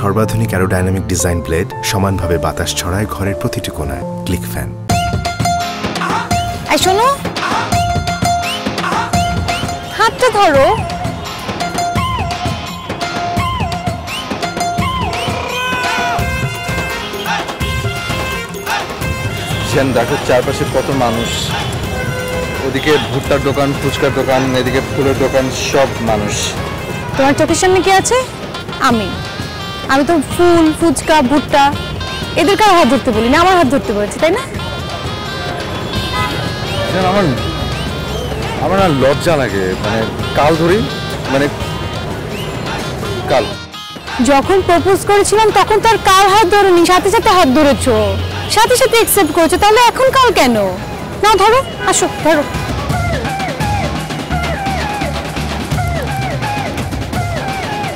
সর্বাধুনিক aerodynamic design blade সমানভাবে বাতাস ছড়ায় ঘরের প্রতিটি কোণায়। Click fan. এই শোনো, হাতটা ধরো। দেখো চারপাশে কত মানুষ, ওদিকে ভুট্টার দোকান, ফুচকার দোকান, এদিকে ফুলের দোকান, সব মানুষ। তোমার চোখের সামনে কি আছে? আমি তো ফুল, ফুচকা, ভুট্টা এদের কারো হাত ধরতে বলিনি, আমার হাত ধরতে বলেছি, তাই না? আমার না লজ্জা লাগে, মানে কাল ধরি, মানে কাল যখন প্রপোজ করেছিলাম তখন তার কাল হাত ধরেনি, সাথে সাথে হাত ধরেছো, সাথে সাথে অ্যাকসেপ্ট করেছো, তাহলে এখন কাল কেন? না ধরো, আসো ধরো।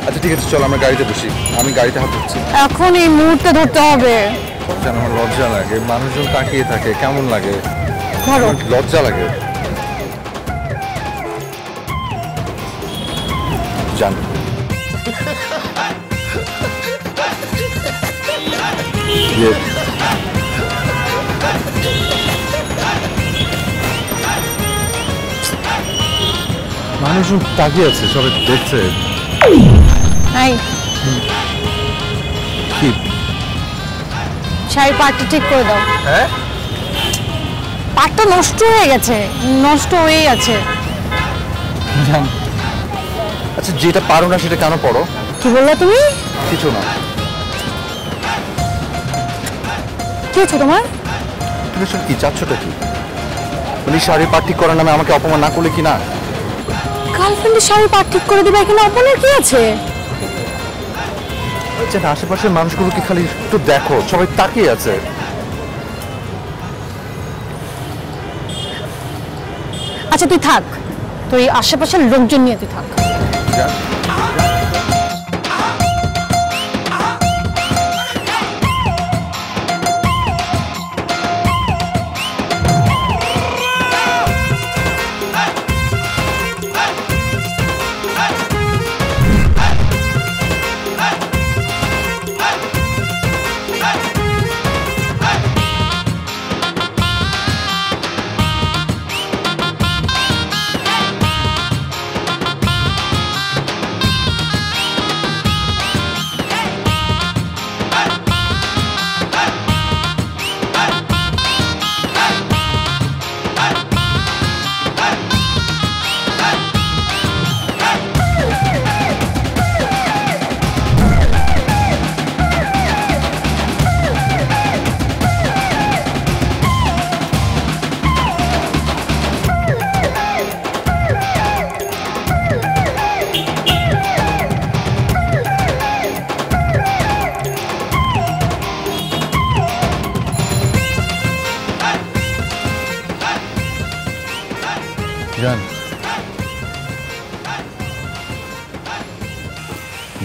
আচ্ছা ঠিক আছে, চল আমরা গাড়িতে বসি, আমি গাড়িতে হাত ধরছি। এখন এই মুহূর্তে ধরতে হবে। আমার লজ্জা লাগে, মানুষজন তাকিয়ে থাকে, কেমন লাগে, ধরো। লজ্জা লাগে। জান মানুষজন তাকিয়ে আছে, সবাই দেখছে। কি শাড়ি পাটটা ঠিক করে দাও। হ্যাঁ, পাটটা নষ্ট হয়ে গেছে, নষ্ট হয়ে আছে। আচ্ছা যেটা পারো না সেটা কেন পড়ো? কি বললে তুমি? কিছু না। কি হচ্ছে তোমার? তুমি সব কি চাচ্ছটা কি? উনি শাড়ি পাট ঠিক করার নামে আমাকে অপমান না করলে কি না? গার্লফ্রেন্ডের শাড়ি পাট ঠিক করে দিবে, এখানে অপমানের কি আছে? আচ্ছা আশেপাশের মানুষগুলোকে খালি একটু দেখো, সবাই তাকিয়ে আছে। আচ্ছা তুই থাক, তুই আশেপাশের লোকজন নিয়ে তুই থাক।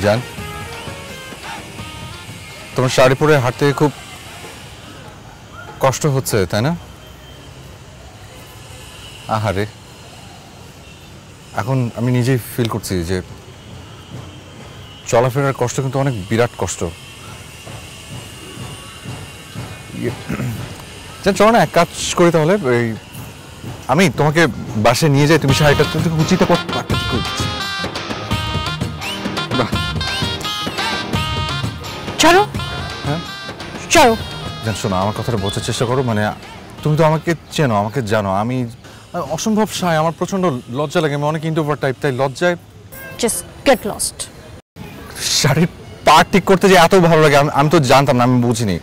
জান, তোমার শাড়ি পরে হাঁটতে খুব কষ্ট হচ্ছে তাই না? আহারে, এখন আমি নিজেই ফিল করছি যে চলাফেরার কষ্ট কিন্তু অনেক বিরাট কষ্ট। চলো না এক কাজ করি তাহলে, আমি তোমাকে বাসায় নিয়ে যাই, তুমি শাড়িটা উচিত পাটটা ঠিক করে দিচ্ছি। চলো। হ্যাঁ চলো। জান শোনো, আমার কথাটা বোঝার চেষ্টা করো, মানে তুমি তো আমাকে চেনো, আমাকে জানো, আমি অসম্ভব শাই, আমার প্রচন্ড লজ্জা লাগে, আমি অনেক ইন্ট্রোভার্ট টাইপ, তাই লজ্জায় জাস্ট গেট লস্ট। শাড়ির পাট ঠিক করতে যে এত ভালো লাগে আমি তো জানতাম না, আমি বুঝিনি।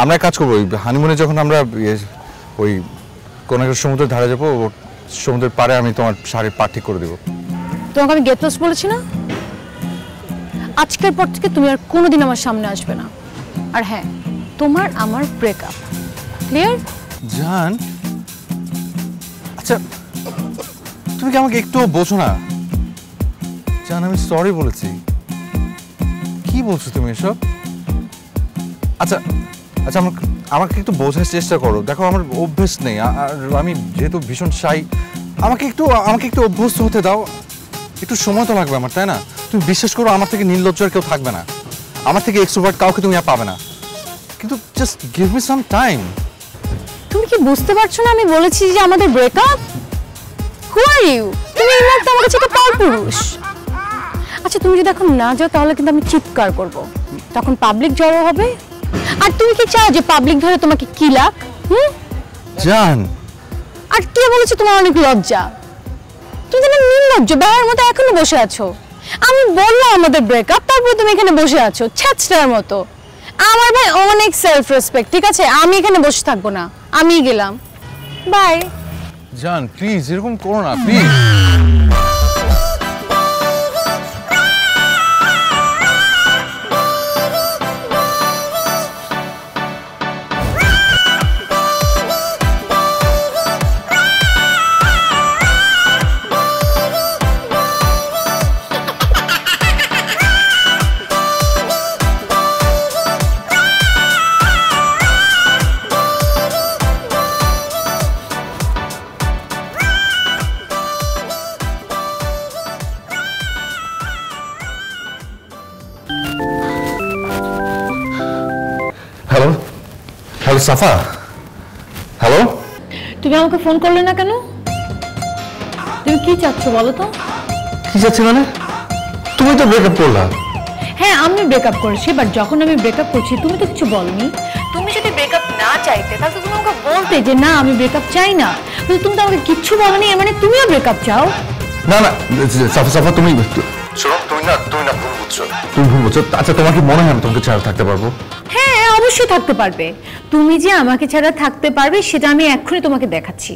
আমরা কাজ করবো, ওই হানিমুনে যখন আমরা ওই কোনো একটা সমুদ্রের ধারে যাবো, সমুদ্রের পাড়ে আমি তোমার শাড়ির পাট ঠিক করে দেবো। তোমাকে আমি গেট লস্ট বলেছি না? আজকের পর থেকে তুমি আর কোনোদিন আমার সামনে আসবে না। আর হ্যাঁ, তোমার আমার ব্রেকআপ, ক্লিয়ার? জান আচ্ছা, তুমি কি আমাকে একটু বোঝো না? জান আমি সরি বলেছি। কি বলছো তুমি এসব? আচ্ছা আচ্ছা, আমাকে একটু বোঝার চেষ্টা করো। দেখো আমার অভ্যেস নেই, আর আমি যেহেতু ভীষণ শাই, আমাকে একটু অভ্যস্ত হতে দাও। একটু সময় তো লাগবে আমার, তাই না? তুমি বিশ্বাস করো, আমার থেকে নির্লজ্জ আর কেউ থাকবে না, আমার থেকে এক্সট্রোভার্ট কাউকে তুমি আর পাবে না। কিন্তু just give me some time. তুমি কি বুঝতে পারছো না আমি বলেছি যে আমাদের ব্রেকআপ? Who are you? তুমি এই মুহূর্তে আমার কাছে একটা পরপুরুষ। আচ্ছা তুমি যদি এখন না যাও তাহলে কিন্তু আমি চিৎকার করব, তখন পাবলিক জড়ো হবে। আর তুমি কি চাও যে পাবলিক ধরে তোমাকে কি লাগ? জান, আর কে বলেছে তোমার অনেক লজ্জা? তুমি যেন নির্লজ্জ বেড়ার মতো এখনো বসে আছো। আমি বললাম আমাদের ব্রেকআপ, তারপর তুমি এখানে বসে আছো ছ্যাচটার মতো। আমার ভাই অনেক সেলফ রেসপেক্ট, ঠিক আছে? আমি এখানে বসে থাকবো না, আমি গেলাম, বাই। জান প্লিজ এরকম করো না, please. Hello hello Safa, hello. তুমি আমাকে ফোন করলে না কেন? তুমি কি চাচ্ছ বলো তো? কি যাচ্ছে মানে? তুমি তো ব্রেকআপ করলা। হ্যাঁ আমি ব্রেকআপ করেছি, বাট যখন আমি ব্রেকআপ করছি তুমি তো কিছু বলনি। তুমি যদি ব্রেকআপ না চাইতে তাহলে তুমি আমাকে বলতে যে না আমি ব্রেকআপ চাই না, কিন্তু তুমি তো আমাকে কিচ্ছু বলনি, এর মানে তুমিও ব্রেকআপ চাও। না না সাফা সাফা, তুমি শোনো, তুমি না ভুল বুঝছো, তুমি ভুল বুঝছো। আচ্ছা তোমার কি মনে হয় আমি তোমাকে ছাড়া থাকতে পারবো? হ্যাঁ অবশ্যই থাকতে পারবে। তুমি যে আমাকে ছাড়া থাকতে পারবে সেটা আমি এক্ষুনি তোমাকে দেখাচ্ছি।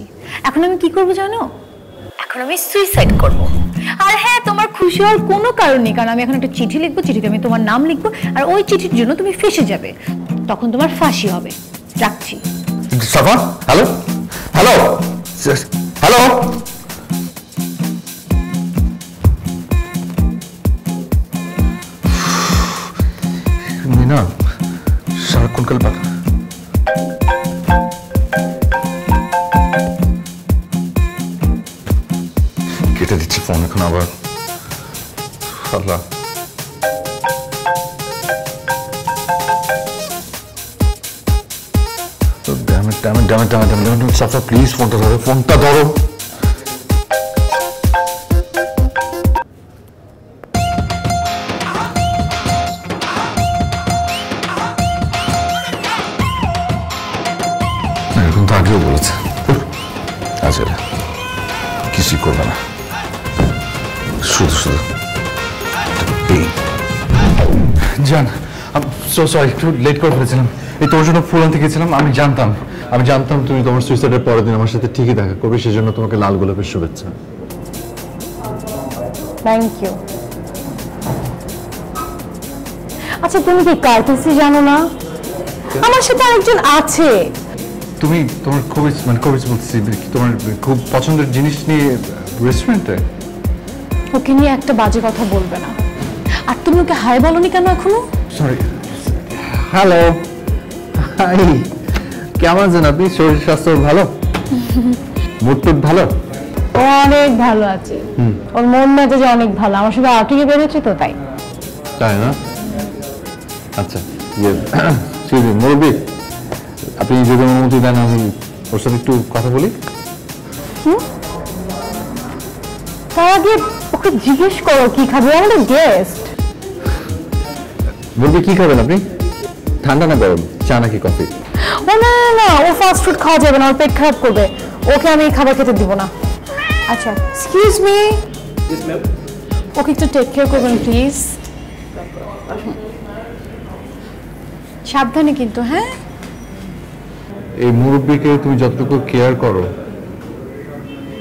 এখন আমি কি করব জানো? এখন আমি সুইসাইড করব। আর হ্যাঁ তোমার খুশি হওয়ার কোনো কারণ নেই, কারণ আমি এখন একটা চিঠি লিখবো, চিঠিতে আমি তোমার নাম লিখবো, আর ওই চিঠির জন্য তুমি ফেঁসে যাবে, তখন তোমার ফাঁসি হবে। রাখছি। সাফা, হ্যালো হ্যালো হ্যালো। মিনা সারাক্ষণ কাল পাতা কেটে দিচ্ছে ফোন এখন আবার। আল্লাহ, সাফা প্লিজ ফোনটা ধরো, ফোনটা ধরো। এরকম তো আগেও বলেছে। আচ্ছা কিছুই করবে না, শুধু শুধু জান। সো সরি, একটু লেট করে ফেলেছিলাম। এই তোর জন্য ফুল আনতে গেছিলাম। আমি জানতাম তুমি তোমার সুইসাইডের পরের দিন আমার সাথে ঠিকই দেখা করবে, সেই জন্য তোমাকে লাল গোলাপের শুভেচ্ছা। Thank you. আচ্ছা তুমি কি কার্টেসি জানো না? আমার সাথে আরেকজন আছে। তুমি তোমার খুবই বলছি, তোমার খুব পছন্দের জিনিস নিয়ে রেস্টুরেন্টে। ওকে নিয়ে একটা বাজে কথা বলবে না। আর তুমি ওকে হাই বলনি কেন এখনো? সরি। হ্যালো, হাই, কেমন আছেন আপনি? শরীর স্বাস্থ্য ভালো? মুড টুড ভালো? অনেক ভালো আছে। ওর মন মেজাজ অনেক ভালো, আমার সাথে আউটিংয়ে বেরোচ্ছে তো তাই। তাই না? আচ্ছা মুরব্বী, আপনি যদি অনুমতি দেন আমি ওর সাথে একটু কথা বলি। তার আগে ওকে জিজ্ঞেস করো কি খাবে, আমাদের গেস্ট। বলবি কি খাবেন আপনি? ঠান্ডা না গরম, চা নাকি কফি? ও না না না, ও ফাস্ট ফুড খাওয়া যাবে না, ওর পেট খারাপ করবে। ওকে আমি খাবার খেতে দিব না। আচ্ছা এক্সকিউজ মি, ওকে একটু টেক কেয়ার করবেন প্লিজ। সাবধানে কিন্তু। হ্যাঁ এই মুরব্বীকে তুমি যতটুকু কেয়ার করো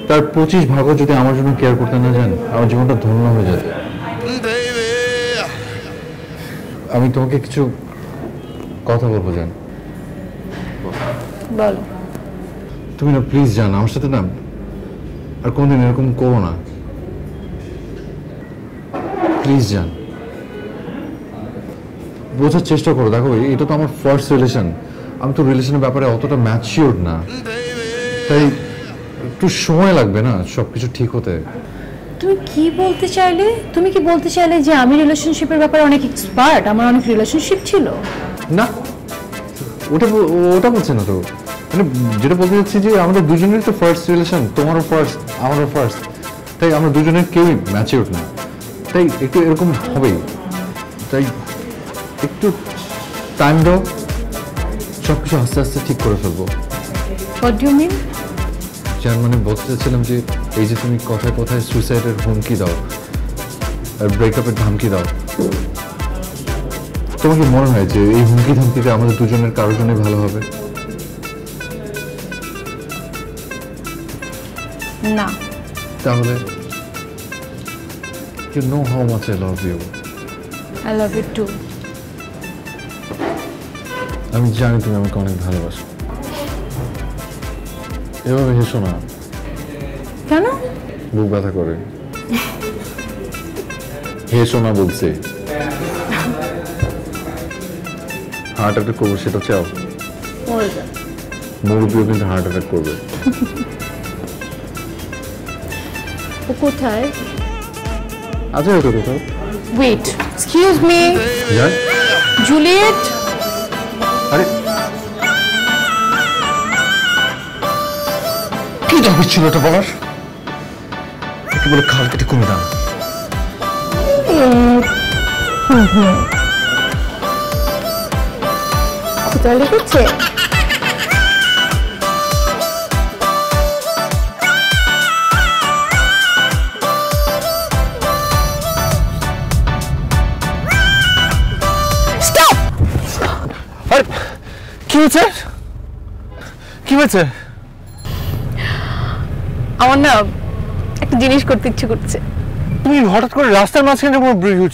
তার 25 ভাগও যদি আমার জন্য কেয়ার করতে না যান, আমার জীবনটা ধন্য হয়ে যাবে। আমি তোমাকে কিছু কথা বলবো জান। বলো। তুমি না প্লিজ জান, আমার সাথে না আর কোনদিন এরকম করো না, প্লিজ জান। বোঝার চেষ্টা করো। দেখো এটা তো আমার ফার্স্ট রিলেশন, আমি তো রিলেশনের ব্যাপারে অতটা ম্যাচিওর না, তাই একটু সময় লাগবে না সবকিছু ঠিক হতে। তুমি কি বলতে চাইলে? তুমি কি বলতে চাইলে যে আমি রিলেশনশিপের ব্যাপারে অনেক এক্সপার্ট, আমার অনেক রিলেশনশিপ ছিল? না, ওটা ওটা বলছে না তো। মানে যেটা বলতে চাচ্ছি যে আমাদের দুজনের তো ফার্স্ট রিলেশন, তোমারও ফার্স্ট আমারও ফার্স্ট, তাই আমরা দুজনের কেউই ম্যাচিউর না, তাই একটু এরকম হবেই। তাই একটু টাইম দাও, সব কিছু আস্তে আস্তে ঠিক করে ফেলবো। What do you mean? যার মানে বলতে চাচ্ছিলাম যে এই যে তুমি কথায় কথায় সুইসাইডের হুমকি দাও আর ব্রেকআপের ধমকি দাও, তোমার কি মনে হয় যে এই হুমকি ধমকিতে আমাদের দুজনের কারোর জন্য ভালো হবে? না। তাহলে you know how much I love you. I love you too. আমি জানি তুমি আমাকে অনেক ভালোবাসো। এভাবে হেসো না। কেন? বুক ব্যথা করে। হেসো না বলছে। হার্ট অ্যাটাক করবো সেটা চাও? মুরব্বীও কিন্তু হার্ট অ্যাটাক করবে। ও কোথায়? আচ্ছা হয়তো কোথাও। Wait, excuse me. জান? জুলিয়েট? আরে কি দরকার ছিল এটা বলার? একটু বলে খাল কেটে কমে দাও। কোথায় লেগেছে? কি হয়েছে? কি হয়েছে? আমার না একটা জিনিস করতে ইচ্ছে করছে। তুমি হঠাৎ করে রাস্তার মাঝখানে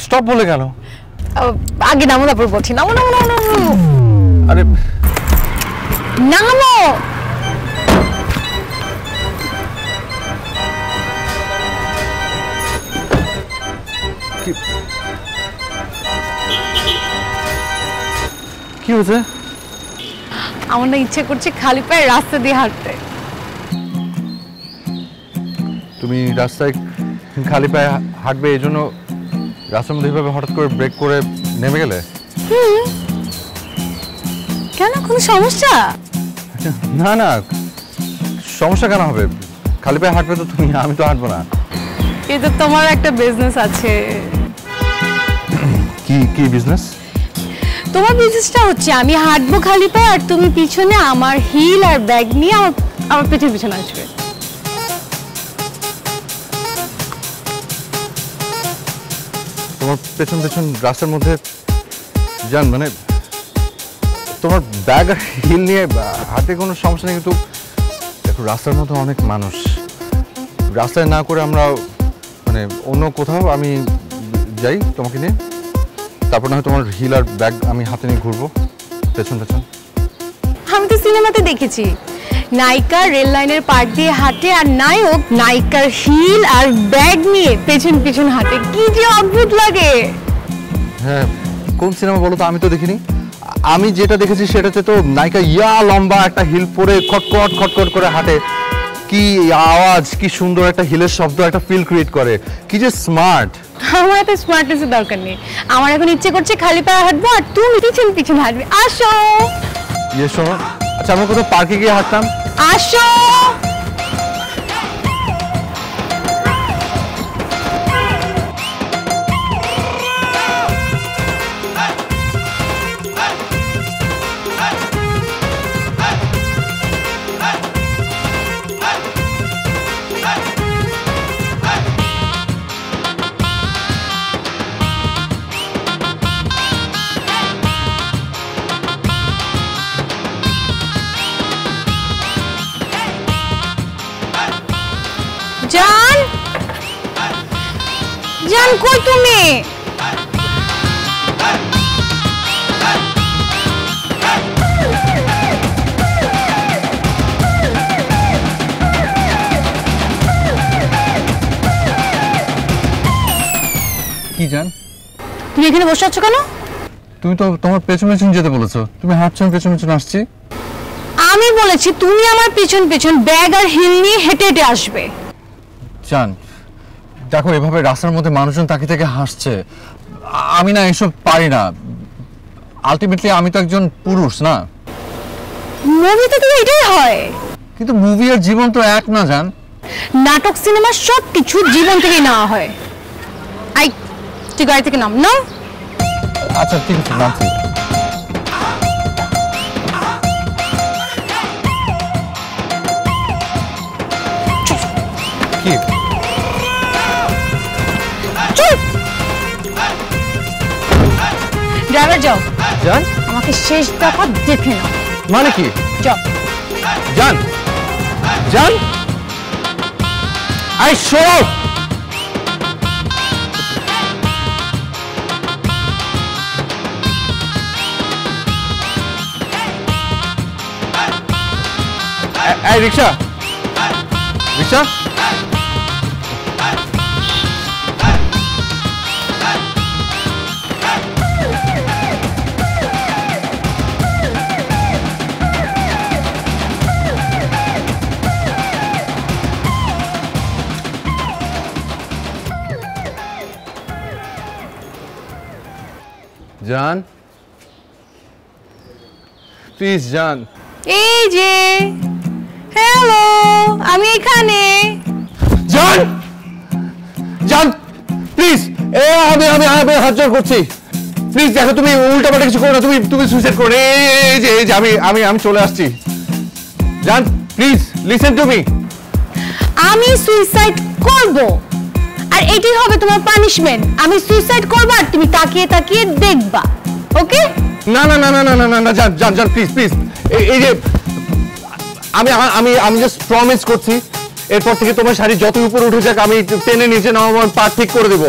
স্টপ বলে কেন? আগে নামো, তারপর বলছি। নামো নামো নামো নামো। আরে নামো। কি হয়েছে? আমার না ইচ্ছে করছে খালি পায়ে রাস্তা দিয়ে হাঁটতে। তুমি রাস্তায় খালি পায়ে হাঁটবে এই জন্য রাস্তার মধ্যে এইভাবে হঠাৎ করে ব্রেক করে নেমে গেলে? কেন, কোনো সমস্যা? না না, সমস্যা কেন হবে? খালি পায়ে হাঁটবে তো তুমি, আমি তো হাঁটবো না। কিন্তু তোমার একটা বিজনেস আছে। কি কি বিজনেস? তোমার বিজনেসটা হচ্ছে আমি হাঁটবো খালি পায়ে আর তুমি পিছনে আমার হিল আর ব্যাগ নিয়ে আমার পেছনে পিছনে আসবে। তোমার পেছন পেছন রাস্তার মধ্যে যান মানে তোমার ব্যাগ আর হিল নিয়ে হাতে কোনো সমস্যা নেই, কিন্তু দেখো রাস্তার মধ্যে অনেক মানুষ, রাস্তায় না করে আমরা মানে অন্য কোথাও আমি যাই তোমাকে নিয়ে, তারপর না হয় তোমার হিল আর ব্যাগ আমি হাতে নিয়ে ঘুরবো পেছন পেছন। আমি তো সিনেমাতে দেখেছি নায়িকা রেল লাইনের পার দিয়ে হাঁটে আর নায়ক নায়িকার হিল আর ব্যাগ নিয়ে পেছন পিছন হাঁটে, কি যে অদ্ভুত লাগে। হ্যাঁ, কোন সিনেমা বলো তো? আমি তো দেখিনি। আমি যেটা দেখেছি সেটাতে তো নায়িকা লম্বা একটা হিল পরে খটখট খটখট করে হাঁটে, কি আওয়াজ, কি সুন্দর একটা হিলের শব্দ, একটা ফিল ক্রিয়েট করে, কি যে স্মার্ট। আমার এত স্মার্টনেসের দরকার নেই, আমার এখন ইচ্ছে করছে খালি পায়ে হাঁটবো আর তুমি পিছন পিছন হাঁটবে। আসো। শোনো, আচ্ছা আমরা কোথাও পার্কে গিয়ে হাঁটতাম। আসো। জান, জান কই তুমি? কি জান, তুমি এখানে বসে আছো কেন? তুমি তো তোমার পেছন পেছন যেতে বলেছো, তুমি হাঁটছো আমি পেছন পেছন আসছি। আমি বলেছি তুমি আমার পিছন পিছন ব্যাগ আর হিল নিয়ে হেঁটে হেঁটে আসবে। জান দেখো এভাবে রাস্তার মধ্যে মানুষজন তাকিয়ে থেকে হাসছে, আমি না এসব পারি না। আলটিমেটলি আমি তো একজন পুরুষ না। মুভিতে তো এটাই হয়, কিন্তু মুভি আর জীবন তো এক না জান। নাটক সিনেমা সব কিছু জীবন থেকেই নেওয়া হয়। আই তুই গাড়ি থেকে নাম না। আচ্ছা ঠিক আছে, নামছি। কি ড্রাইভার যাও, জান? আমাকে শেষ দেখা দেখে নাও। মানে কি? যাও। জান, জান, আই শো। এই রিক্সা, রিক্সা। জান, প্লিজ জান। এই যে হ্যালো, আমি এখানে। জান, জান প্লিজ, আমি আমি আমি হাত জোড় করছি, প্লিজ দেখো তুমি উল্টাপাল্টা কিছু করো না, তুমি সুইসাইড করো। এই যে আমি আমি আমি চলে আসছি। জান প্লিজ লিসেন টু মি। আমি সুইসাইড করব, আর এটাই হবে তোমার পানিশমেন্ট। আমি সুইসাইড করব আর তুমি তাকিয়ে তাকিয়ে দেখবা, ওকে? না না না না না না না জান জান জান প্লিজ প্লিজ। এই যে আমি আমি আমি জাস্ট প্রমিস করছি, এরপর থেকে তোমার শাড়ি যত উপরে উঠে যাক আমি টেনে নিচে নাও, আমার পা ঠিক করে দেবো।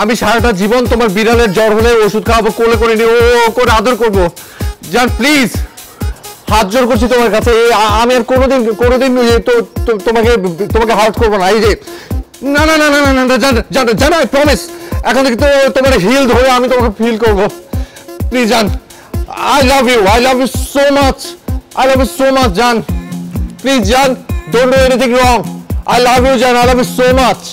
আমি সারাটা জীবন তোমার বিড়ালের জ্বর হলে ওষুধ খাওয়াবো, কোলে করে নিয়ে ও করে আদর করবো। জান প্লিজ হাত জোর করছি তোমার কাছে, আমি আর কোনোদিন কোনোদিন তোমাকে তোমাকে হার্ট করবো না। এই যে না না না না না না জান জান আই প্রমিস, এখন থেকে তো তোমার হিল ধরে আমি তোমাকে ফিল করবো। প্লিজ জান, I love you so much, I love you so much জান। প্লিজ জান, don't do anything wrong, I love you জান, I love you so much।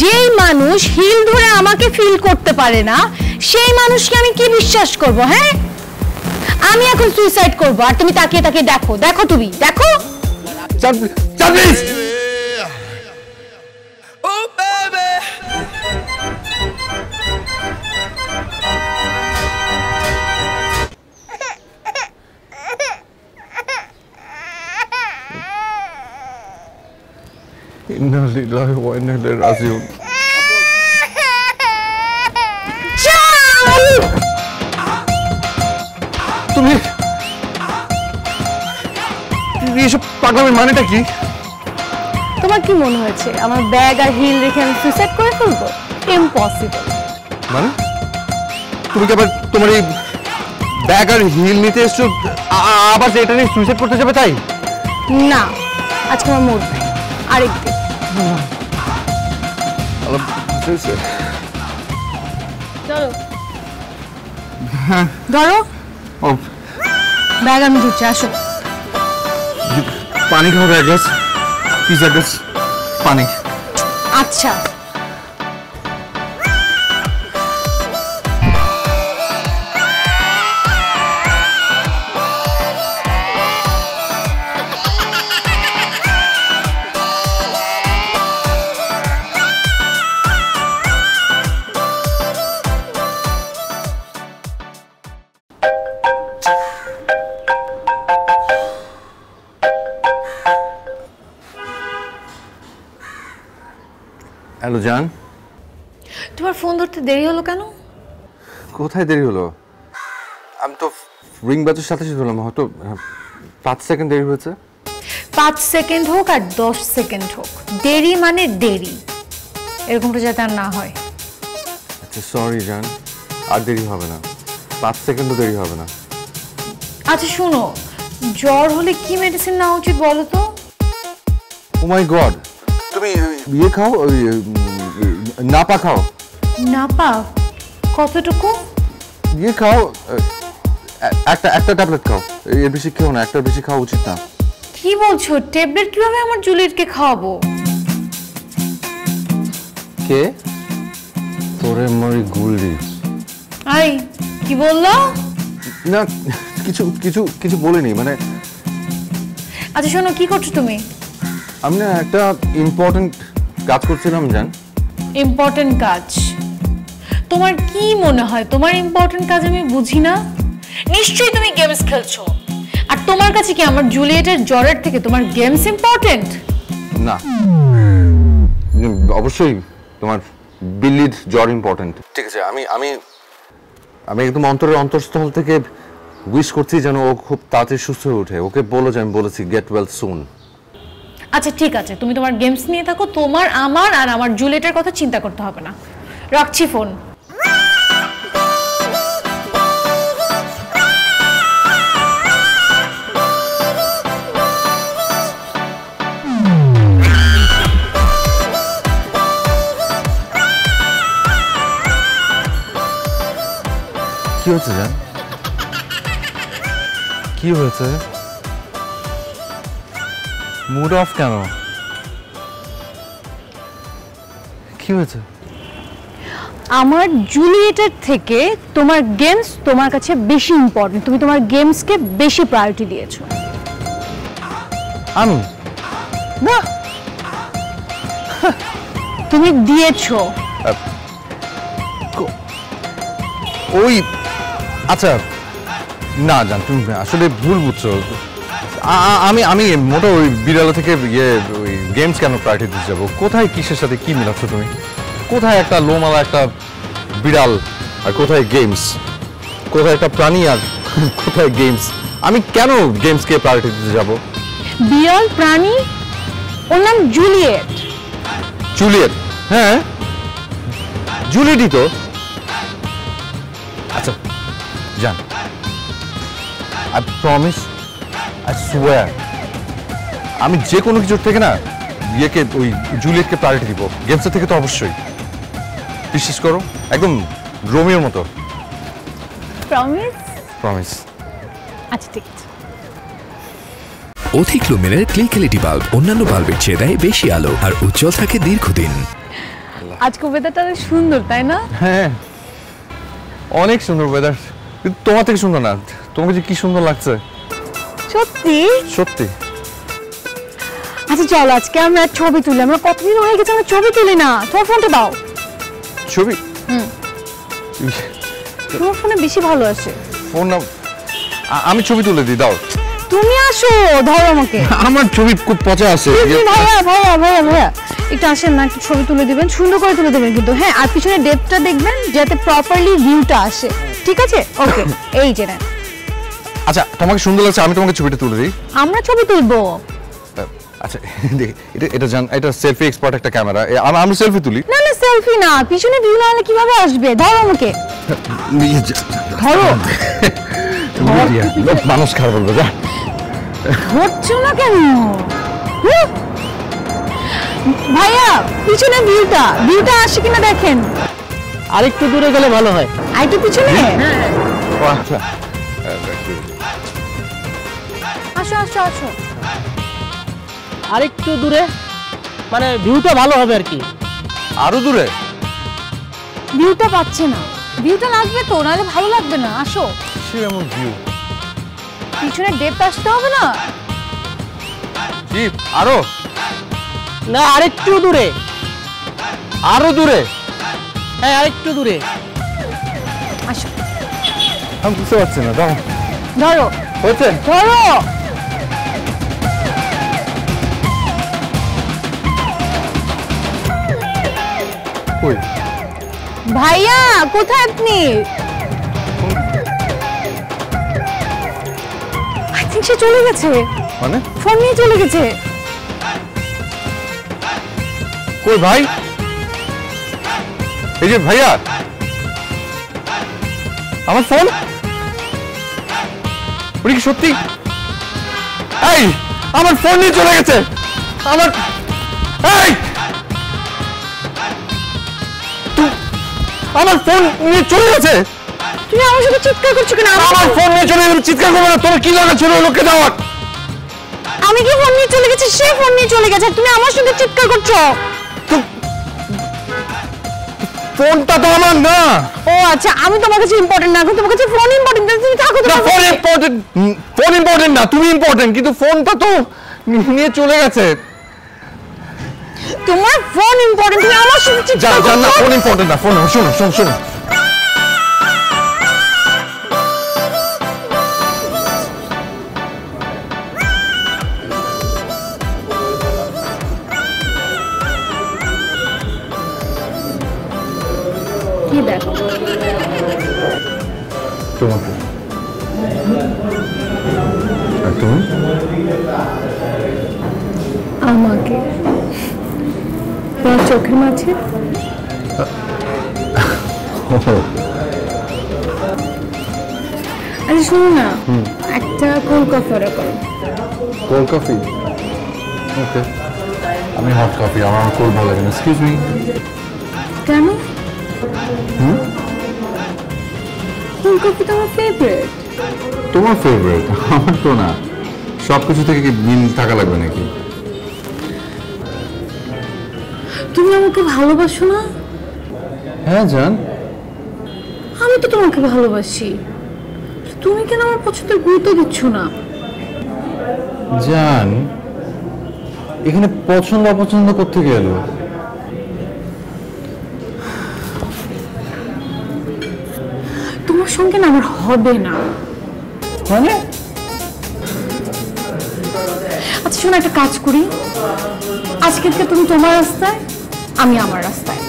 যেই মানুষ হিল ধরে আমাকে ফিল করতে পারে না, সেই মানুষকে আমি কি বিশ্বাস করব? হ্যাঁ, আমি এখন সুইসাইড করব আর তুমি তাকিয়ে তাকিয়ে দেখো। দেখো তুমি দেখো। জান জান প্লিজ। Oh baby, ইন্না লিল্লাহি ওয়া ইন্না ইলাইহি রাজিউন। তুমি এসব পাগলামির মানেটা কি? তোমার কি মনে হয়েছে আমার ব্যাগ আর হিল রেখে আমি সুইসাইড করে ফেলবো? ইম্পসিবল। মানে তুমি কি আবার তোমার এই ব্যাগ আর হিল নিতে এসছো, আবার এটা নিয়ে সুইসাইড করতে যাবে তাই? না, আজকে আমার মুড নাই, আরেকদিন। চলো ধরো ও ব্যাগ, আমি ধরছি, আসো। পানি খাবে এক গ্লাস, প্লিজ এক গ্লাস পানি। আচ্ছা হ্যালো জান, তোমার ফোন ধরতে দেরি হলো কেন? কোথায় দেরি হলো? আমি তো রিং বাজার সাথে সাথে হলাম, হয়তো 5 সেকেন্ড দেরি হয়েছে। 5 সেকেন্ড হোক আর 10 সেকেন্ড হোক, দেরি মানে দেরি, এরকমটা যাতে আর না হয়। আচ্ছা সরি জান, আর দেরি হবে না, 5 সেকেন্ডও দেরি হবে না। আচ্ছা শোনো, জ্বর হলে কি মেডিসিন নেওয়া উচিত বলো তো? ও মাই গড, তুমি ইয়ে খাও, নাপা খাও। নাপা? কতটুকু? ইয়ে খাও, একটা ট্যাবলেট খাও, এর বেশি খেও না, একটা বেশি খাওয়া উচিত না। কি বলছো? ট্যাবলেট কিভাবে আমার জুলিয়েটকে খাওয়াবো? কে তোরে মরি গুলি? আই কি বললো? না কিছু কিছু কিছু বলিনি, মানে আচ্ছা শোনো, কি করছো তুমি? আমি না একটা ইম্পর্টেন্ট কাজ করছিলাম জান। ইম্পর্টেন্ট কাজ? তোমার কি মনে হয় তোমার ইম্পর্টেন্ট কাজ আমি বুঝি না? নিশ্চয়ই তুমি গেমস খেলছো। আর তোমার কাছে কি আমার জুলিয়েটের জ্বরের থেকে তোমার গেমস ইম্পর্টেন্ট? না, অবশ্যই তোমার বিল্লির জ্বর ইম্পর্টেন্ট। ঠিক আছে, আমি আমি আমি একদম অন্তরের অন্তঃস্থল থেকে উইশ করছি যেন ও খুব তাড়াতাড়ি সুস্থ হয়ে ওঠে। ওকে বলো যে আমি বলেছি গেট ওয়েল সুন। আচ্ছা ঠিক আছে, তুমি তোমার গেমস নিয়ে থাকো। তোমার আমার আর আমার জুলিয়েটের কথা চিন্তা করতে হবে না। রাখছি ফোন। কি হচ্ছে জান? কি হয়েছে? মুড অফ কেন? কি হয়েছে? আমার জুলিয়েটের থেকে তোমার গেমস তোমার কাছে বেশি ইম্পর্টেন্ট। তুমি তোমার গেমসকে বেশি প্রায়োরিটি দিয়েছো। আমি না, তুমি দিয়েছো। ওই আচ্ছা না জান, তুমি আসলে ভুল বুঝছো। আমি আমি মোটা ওই বিড়ালা থেকে ওই গেমস কেন প্রায়োরিটি দিতে যাবো? কোথায় কিসের সাথে কি মিলাচ্ছ তুমি? কোথায় একটা লোমালা একটা বিড়াল আর কোথায় গেমস? কোথায় একটা প্রাণী আর কোথায় গেমস? আমি কেন গেমসকে প্রায়োরিটি দিতে যাব? বিড়াল প্রাণী, ওর নাম জুলিয়েট। জুলিয়েট? হ্যাঁ জুলিয়েটই তো। আচ্ছা জান, আই প্রমিস, আই সোয়ার, আমি যে কোনো কিছুর থেকে না ইয়েকে ওই জুলিয়েটকে প্রায়োরিটি দিব। গেমসের থেকে তো অবশ্যই। বিশ্বাস করো, একদম রোমিওর মতো। প্রমিস? প্রমিস। আচ্ছা ঠিক আছে। অধিক লুমেনের ক্লিক এলইডি বাল্ব অন্যান্য বাল্বের চেয়ে দেয় বেশি আলো আর উজ্জ্বল থাকে দীর্ঘদিন। আজকে ওয়েদারটা অনেক সুন্দর, তাই না? হ্যাঁ অনেক সুন্দর ওয়েদার, কিন্তু তোমার থেকে সুন্দর না। তোমাকে যে কি সুন্দর লাগছে সত্যি? সত্যি। আচ্ছা চলো আজকে আমরা ছবি তুলি। আমরা কতদিন হয়ে গেছে আমরা ছবি তুলি না। তোমার ফোনটা দাও। ছবি? তোমার ফোনে বেশি ভালো আসে। ফোন না, আমি ছবি তুলে দিই, দাও। তুমি আসো, ধরো আমাকে। আমার ছবি খুব পচা আছে। ভাইয়া ভাইয়া ভাইয়া ভাইয়া একটু আসেন না, একটু ছবি তুলে দিবেন, সুন্দর করে তুলে দেবেন কিন্তু। হ্যাঁ, আর পিছনে ডেপথটা দেখবেন যাতে প্রপারলি ভিউটা আসে। ঠিক আছে? ওকে, এই যে না। আচ্ছা তোমাকে সুন্দর লাগছে, আমি তোমাকে ছবিটা তুলে দিই। আমরা ছবি তুলবো? আচ্ছা দেখি, এটা জান, এটা সেলফি এক্সপার্ট একটা ক্যামেরা। আমরা সেলফি তুলি। না না, সেলফি না, পিছনে ভিউ না হলে কিভাবে আসবে? ধরো আমাকে, ধরো। মানুষ খারাপ বলবে, যা। হচ্ছে না কেন ভাইয়া? পিছনে ভিউটা আসে কিনা দেখেন। আরেকটু দূরে গেলে ভালো হয়। আরেকটু পিছনে? আচ্ছা আসো আসো আসো। আরেকটু দূরে, মানে ভিউটা ভালো হবে আর কি। আরো দূরে? ভিউটা পাচ্ছে না। ভিউটা লাগবে তো, নাহলে ভালো লাগবে না। আসো। সেরকম ভিউ পিছনে ডেপথ আসতে হবে না? কি আরো? না আরেকটু দূরে। আরো দূরে? হ্যাঁ আরেকটু দূরে। আসো। আমি বুঝতে পারছি না, দাও। ধরো। হয়েছে? ধরো। কই ভাইয়া, কোথায় আপনি? আই থিংক সে চলে গেছে। মানে? ফোন নিয়ে চলে গেছে। কই ভাই? এই যে ভাইয়া, আমার ফোন। কি সত্যি? এই আমার ফোন নিয়ে চলে গেছে। আমার এই আমার ফোন নিয়ে চলে গেছে। তুমি আমার সাথে চিৎকার করছো কেন? আমার ফোন নিয়ে চলে গেছে, চিৎকার করবে না। তোমার কি দরকার ছিল লোককে দেওয়ার? আমি কি ফোন নিয়ে চলে গেছি? সে ফোন নিয়ে চলে গেছে, তুমি আমার সাথে চিৎকার করছো। ফোনটা তো আমার না। ও আচ্ছা, আমি তোমার কাছে ইম্পর্টেন্ট না, তোমার কাছে ফোন ইম্পর্টেন্ট, তুমি থাকো। না, ফোন ইম্পর্টেন্ট না, তুমি ইম্পর্টেন্ট, কিন্তু ফোনটা তো নিয়ে চলে গেছে। তোমার ফোন ইম্পর্টেন্ট, তুমি আমার সাথে চিৎকার করছো। না, ফোন ইম্পর্টেন্ট না, ফোন শোনো। কি দেখো? তোমাকে। আর তুমি? আমাকে। তোমার চোখের মাঝে। আচ্ছা শোনো না, একটা কোল্ড কফি অর্ডার করো। Cold coffee? ওকে, আমি হট কফি, আমার কোল্ড ভালো লাগে না। Excuse me. কেন? কোল্ড কফি তো আমার ফেভারিট। তোমার ফেভারিট, আমার তো না। সবকিছু থেকে কি মিল থাকা লাগবে নাকি? তুমি আমাকে ভালোবাসো না? হ্যাঁ জান, আমি তো তোমাকে ভালোবাসি, তুমি কেন আমার পছন্দের গুরুত্ব দিচ্ছ না? জান, এখানে পছন্দ অপছন্দ করতে গেল। তোমার সঙ্গে না আমার হবে না। মানে? আচ্ছা শোনো, একটা কাজ করি, আজকে থেকে তুমি তোমার রাস্তায়, আমি আমার রাস্তায়।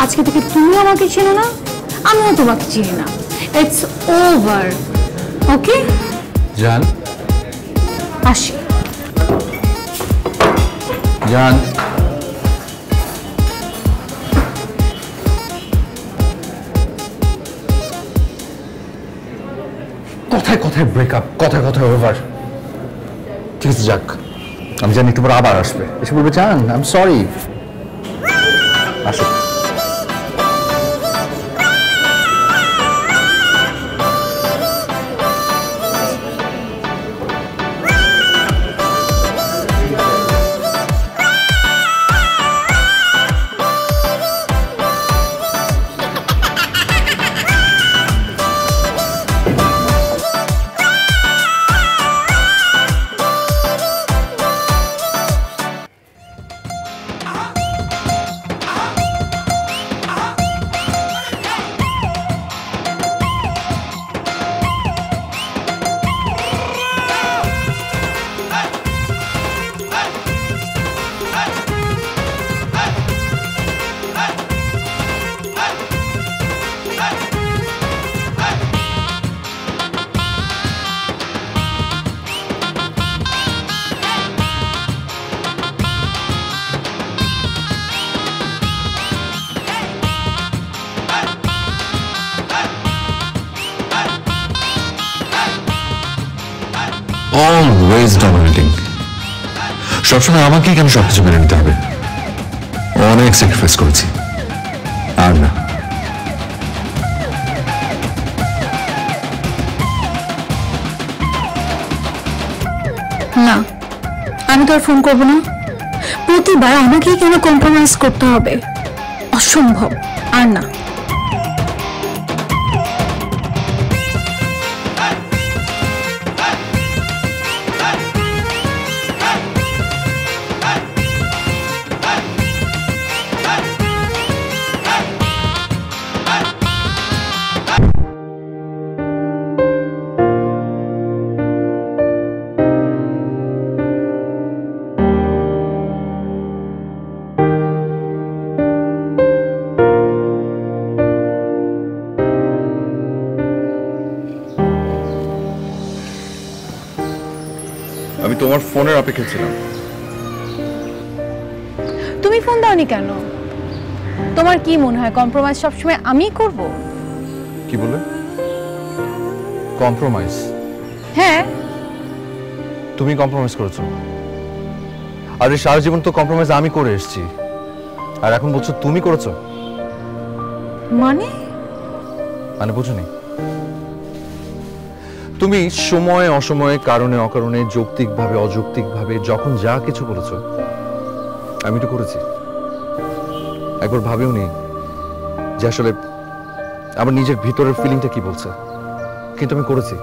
আজকে থেকে তুমি আমাকে চেনো না, আমিও তোমাকে চিনি না। It's over. ওকে জান, আসি। জান, কথায় কথায় ব্রেকআপ, কথায় কথায় ওভার। ঠিক আছে যাক, আমি জানি একটু পর আবার আসবে, এসে বলবে জান আই এম সরি। আসো। অলওয়েজ ডমিনেটিং, সবসময় আমাকেই কেন সবকিছু মেনে নিতে হবে? অনেক স্যাক্রিফাইস করেছি, আর না। না, আমি তো আর ফোন করবো না। প্রতিবার আমাকেই কেন কম্প্রোমাইজ করতে হবে? অসম্ভব। আর না। আমি তোমার ফোনের অপেক্ষা ছিলাম। তুমি ফোন দাওনি কেন? তোমার কি মনে হয় কম্প্রোমাইজ সবসময় আমিই করব? কি বলে কম্প্রোমাইজ? হ্যাঁ, তুমি কম্প্রোমাইজ করেছো। আর এই সারা জীবন তো কম্প্রোমাইজ আমি করে এসেছি, আর এখন বলছো তুমি করেছো। মানে বুঝুনি? তুমি সময় অসময়ে, কারণে অকারণে, যৌক্তিকভাবে অযৌক্তিকভাবে যখন যা কিছু বলেছো আমি তো করেছি। একবার ভাবেও নি যে আসলে আমার নিজের ভিতরের ফিলিংটা কি বলছে, কিন্তু আমি করেছি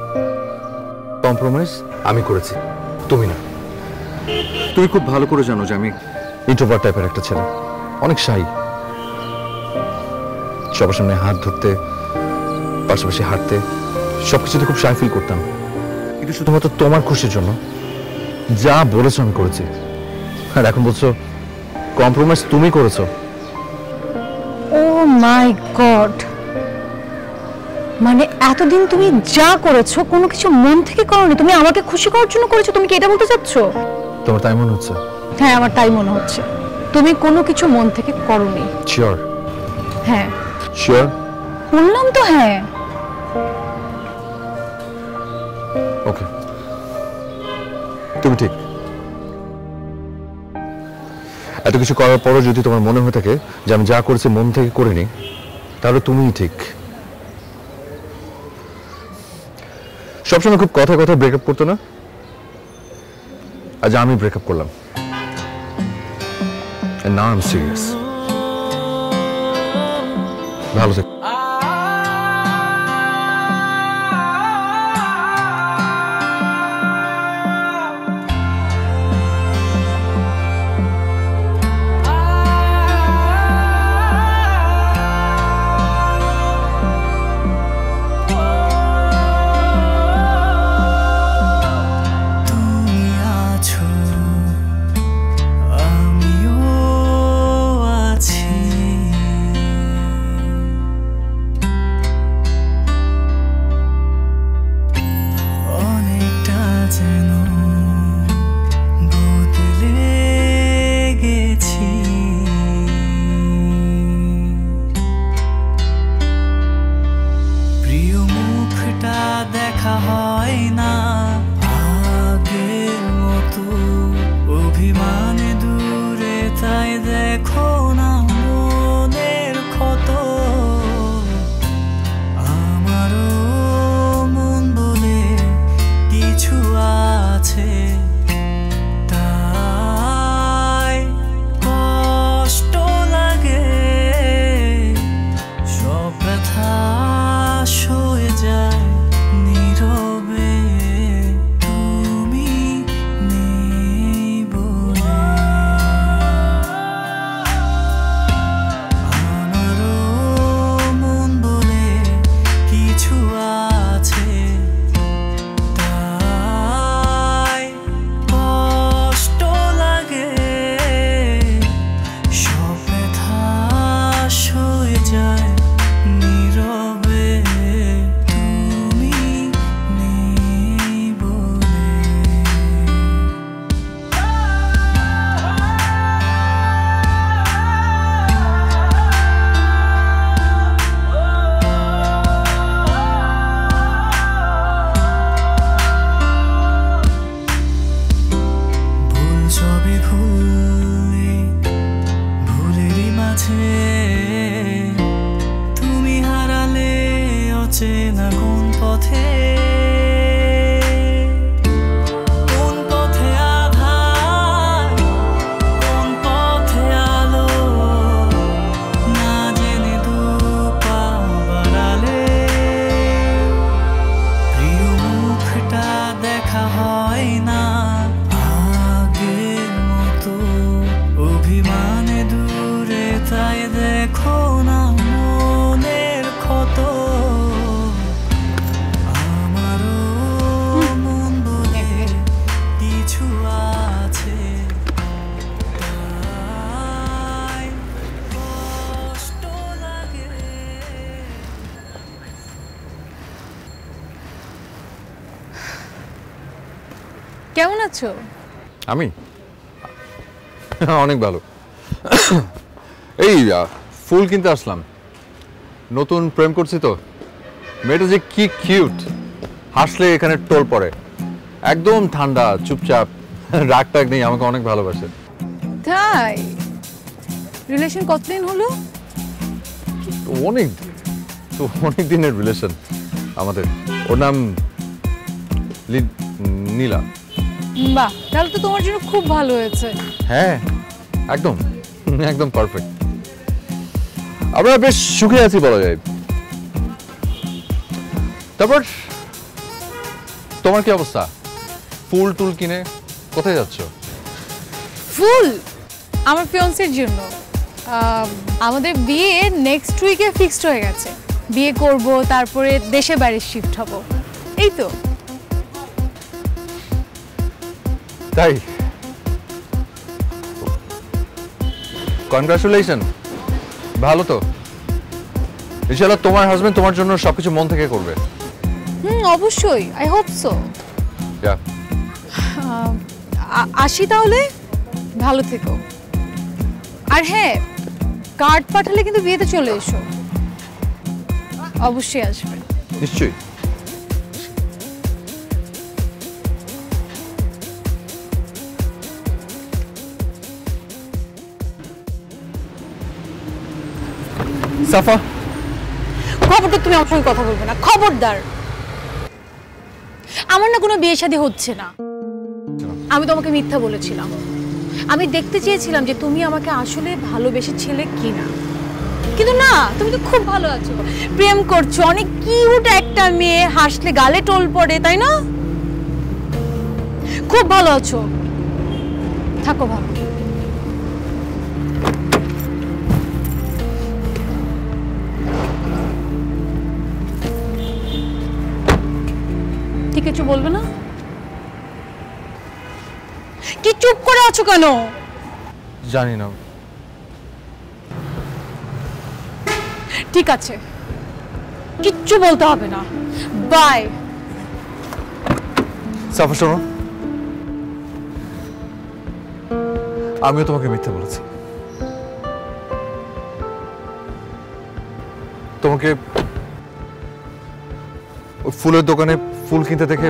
কম্প্রোমাইজ। আমি করেছি, তুমি না। তুমি খুব ভালো করে জানো যে আমি ইন্ট্রোভার্ট টাইপের একটা ছেলে, অনেক শাই। সবার সামনে হাত ধরতে, পাশাপাশি হাঁটতে, সবকিছুতে খুব শাই ফিল করতাম। কিন্তু শুধুমাত্র তোমার খুশির জন্য যা বলেছো আমি করেছি। আর এখন বলছো কম্প্রোমাইজ তুমি করেছো। ও মাই গড, মানে এতদিন তুমি যা করেছো কোনো কিছু মন থেকে করোনি, তুমি আমাকে খুশি করার জন্য করেছো। তুমি কি এটা বলতে চাচ্ছ? তোমার তাই মনে হচ্ছে? হ্যাঁ, আমার তাই মনে হচ্ছে। তুমি কোনো কিছু মন থেকে করোনি। শিওর? হ্যাঁ। শিওর? বললাম তো হ্যাঁ। ওকে, তুমি ঠিক। এত কিছু করার পরও যদি তোমার মনে হয়ে থাকে যে আমি যা করেছি মন থেকে করিনি, তাহলে তুমিই ঠিক। সবসময় খুব কথায় কথায় ব্রেকআপ করতো না, আজ আমি ব্রেকআপ করলাম। And now I'm serious. ভালো থেকো। কেমন আছো? আমি অনেক ভালো। এই ফুল কিনতে আসলাম, নতুন প্রেম করছি তো। মেয়েটা যে কি কিউট, হাসলে এখানে টোল পড়ে, একদম ঠান্ডা চুপচাপ, রাগ টাগ নেই, আমাকে অনেক ভালোবাসে। তাই? রিলেশন কতদিন হলো? অনেক তো, অনেক দিনের রিলেশন আমাদের। ওর নাম নীলা। বাহ, তাহলে তো তোমার জন্য খুব ভালো হয়েছে। হ্যাঁ, একদম একদম পারফেক্ট। আমরা বেশ সুখে আছি বলা যায়। তারপর তোমার কি অবস্থা? ফুল টুল কিনে কোথায় যাচ্ছ? ফুল আমার ফিয়ান্সের জন্য। আমাদের বিয়ে নেক্সট উইকে ফিক্সড হয়ে গেছে। বিয়ে করব, তারপরে দেশে বাইরে শিফট হব, এই তো। তাই? কনগ্রাচুলেশন, ভালো তো। ইনশাআল্লাহ তোমার হাজবেন্ড তোমার জন্য সবকিছু মন থেকে করবে। অবশ্যই, আই হোপ সো। ইয়া, আসি তাহলে, ভালো থেকো। আর হ্যাঁ, কার্ড পাঠালে কিন্তু বিয়েতে চলে এসো, অবশ্যই আসবে। নিশ্চয়ই। সাফা, খবরটা তুমি আমার সঙ্গে কথা বলবে না, খবরদার। আমার না কোনো বিয়ে শাদী হচ্ছে না। আমি তোমাকে মিথ্যা বলেছিলাম। আমি দেখতে চেয়েছিলাম যে তুমি আমাকে আসলে ভালোবেসেছিলে কিনা, কিন্তু না, তুমি তো খুব ভালো আছো, প্রেম করছো, অনেক কিউট একটা মেয়ে, হাসলে গালে টোল পড়ে, তাই না? খুব ভালো আছো, থাকো ভালো। ঠিক কিছু বলবে না? কি চুপ করে আছো কেন? জানি না। ঠিক আছে, কিচ্ছু বলতে হবে না, বাই। সাফা শোনো, আমিও তোমাকে মিথ্যে বলেছি। তোমাকে ওই ফুলের দোকানে ফুল কিনতে দেখে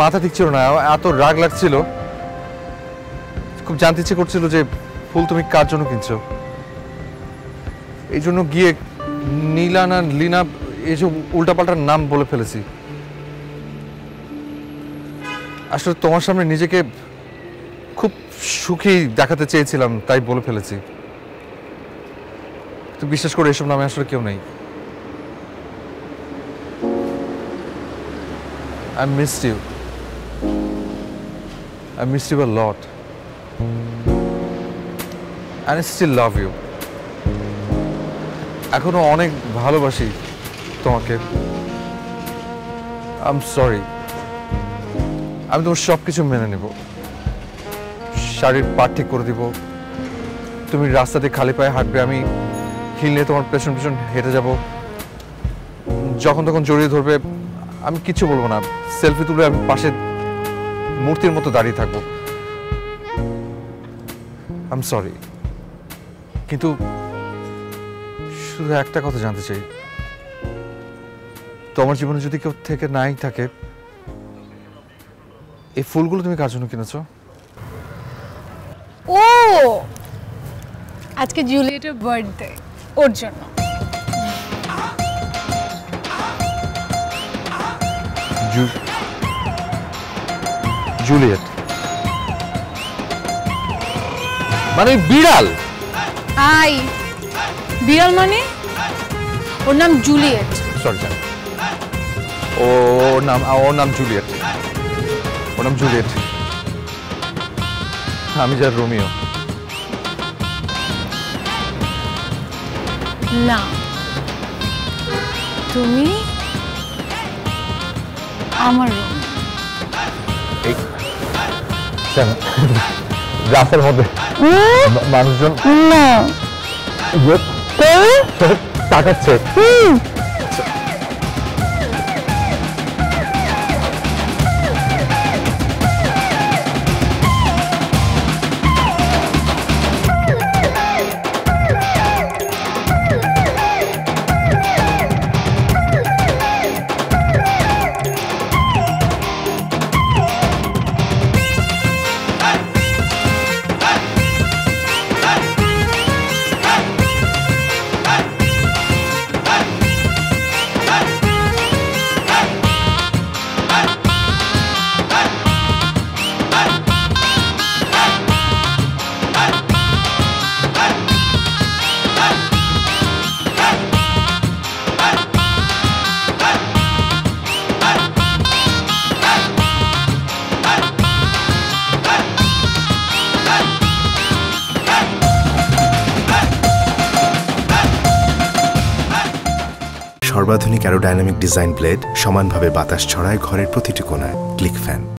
মাথা ঠিক ছিল না, এত রাগ লাগছিল, খুব জানতে ইচ্ছে করছিল যে ফুল তুমি কার জন্য কিনছো। এই জন্য গিয়ে নীলা না লিনা এইসব উল্টাপাল্টার নাম বলে ফেলেছি। আসলে তোমার সামনে নিজেকে খুব সুখী দেখাতে চেয়েছিলাম, তাই বলে ফেলেছি। তো বিশ্বাস করে এসব নামে আসলে কেউ নেই। I missed you. I missed you a lot. And I still love you. এখনো অনেক ভালোবাসি তোমাকে। I'm sorry. আমি তোমার সবকিছু মেনে নেব, শাড়ির পাট ঠিক করে দিব, তুমি রাস্তাতে খালি পায়ে হাঁটবে, আমি হিল নিয়ে তোমার পেছন পেছন হেঁটে যাব, যখন তখন জড়িয়ে ধরবে, আমি কিচ্ছু বলবো না, সেলফি তুলে আমি পাশে মূর্তির মতো দাঁড়িয়ে থাকবো। আই এম সরি, কিন্তু শুধু একটা কথা জানতে চাই, তোমার জীবনে যদি কেউ থেকে নাই থাকে, এই ফুলগুলো তুমি কার জন্য কিনেছো? ও, আজকে জুলিয়েটের বার্থডে, ওর জন্য। জুলিয়েট মানে বিড়াল? আই, বিড়াল মানে? ওর নাম জুলিয়েট। সরি স্যার, ওর নাম জুলিয়েট, ওর নাম জুলিয়েট। আমি যার রোমিও। না, তুমি আমার রোমিও। রাস্তার মধ্যে মানুষজন না তাকাচ্ছে। সর্বাধুনিক অ্যারোডাইনামিক ডিজাইন ব্লেড সমানভাবে বাতাস ছড়ায় ঘরের প্রতিটি কোণায়। Click fan.